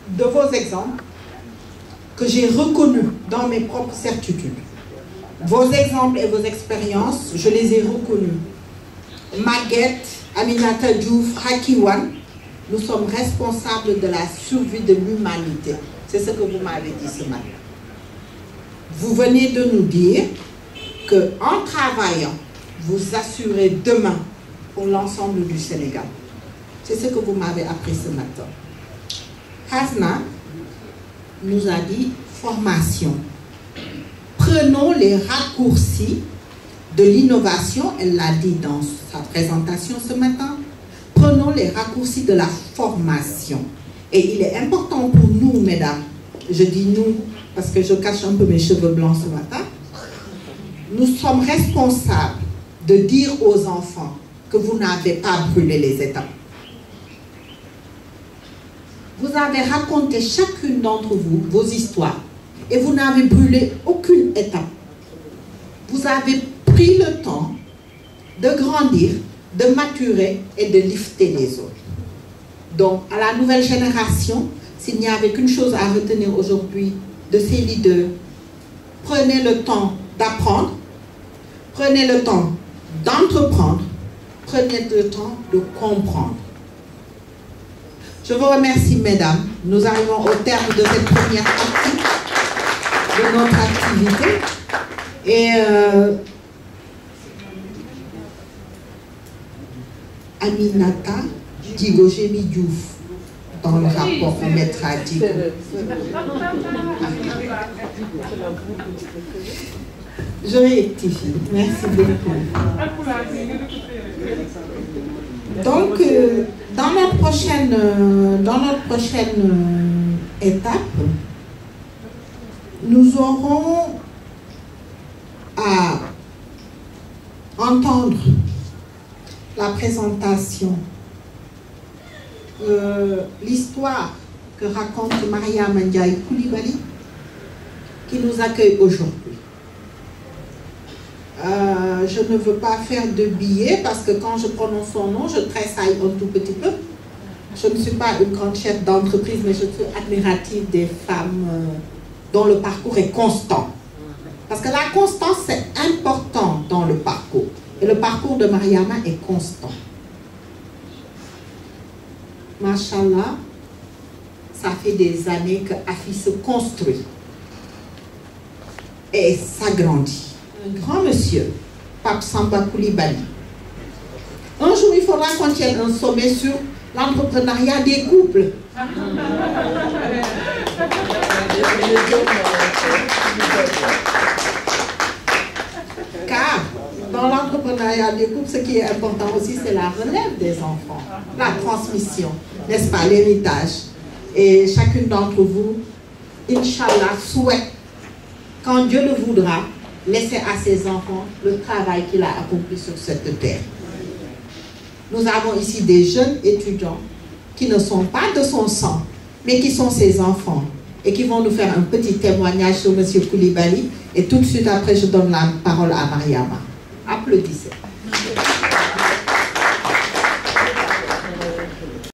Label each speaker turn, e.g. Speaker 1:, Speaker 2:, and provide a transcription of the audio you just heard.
Speaker 1: de vos exemples que j'ai reconnus dans mes propres certitudes. Vos exemples et vos expériences, je les ai reconnus. Maguette, Aminata Diouf, Hakiwan, nous sommes responsables de la survie de l'humanité. C'est ce que vous m'avez dit ce matin. Vous venez de nous dire qu'en travaillant, vous assurez demain pour l'ensemble du Sénégal. C'est ce que vous m'avez appris ce matin. Hasna nous a dit formation. Prenons les raccourcis de l'innovation, elle l'a dit dans sa présentation ce matin. Prenons les raccourcis de la formation. Et il est important pour nous, mesdames, je dis nous parce que je cache un peu mes cheveux blancs ce matin, nous sommes responsables de dire aux enfants que vous n'avez pas brûlé les étapes. Vous avez raconté chacune d'entre vous vos histoires et vous n'avez brûlé aucune étape. Vous avez pris le temps de grandir, de maturer et de lifter les autres. Donc, à la nouvelle génération, s'il n'y avait qu'une chose à retenir aujourd'hui de ces leaders, prenez le temps d'apprendre, prenez le temps d'entreprendre, prenez le temps de comprendre. Je vous remercie, mesdames. Nous arrivons au terme de cette première partie de notre activité. Et Aminata Digo, j'ai mis Diouf dans le rapport, on mettra Digo. Je rectifie. Merci beaucoup. Donc, dans notre prochaine étape, nous aurons à entendre la présentation, l'histoire que raconte Mariama Ndiaye Coulibaly, qui nous accueille aujourd'hui. Je ne veux pas faire de billets parce que quand je prononce son nom, je tressaille un tout petit peu. Je ne suis pas une grande chef d'entreprise, mais je suis admirative des femmes dont le parcours est constant. Parce que la constance, c'est important dans le parcours. Et le parcours de Mariama est constant. Machallah, ça fait des années que Afi se construit et s'agrandit. Un grand monsieur, Pape Samba Coulibaly. Un jour, il faudra qu'on tienne un sommet sur l'entrepreneuriat des couples. Car dans l'entrepreneuriat des couples, ce qui est important aussi, c'est la relève des enfants, la transmission, n'est-ce pas, l'héritage. Et chacune d'entre vous, Inch'Allah, souhaite, quand Dieu le voudra, laisser à ses enfants le travail qu'il a accompli sur cette terre. Nous avons ici des jeunes étudiants qui ne sont pas de son sang, mais qui sont ses enfants et qui vont nous faire un petit témoignage sur M. Coulibaly. Et tout de suite après, je donne la parole à Mariama. Applaudissez.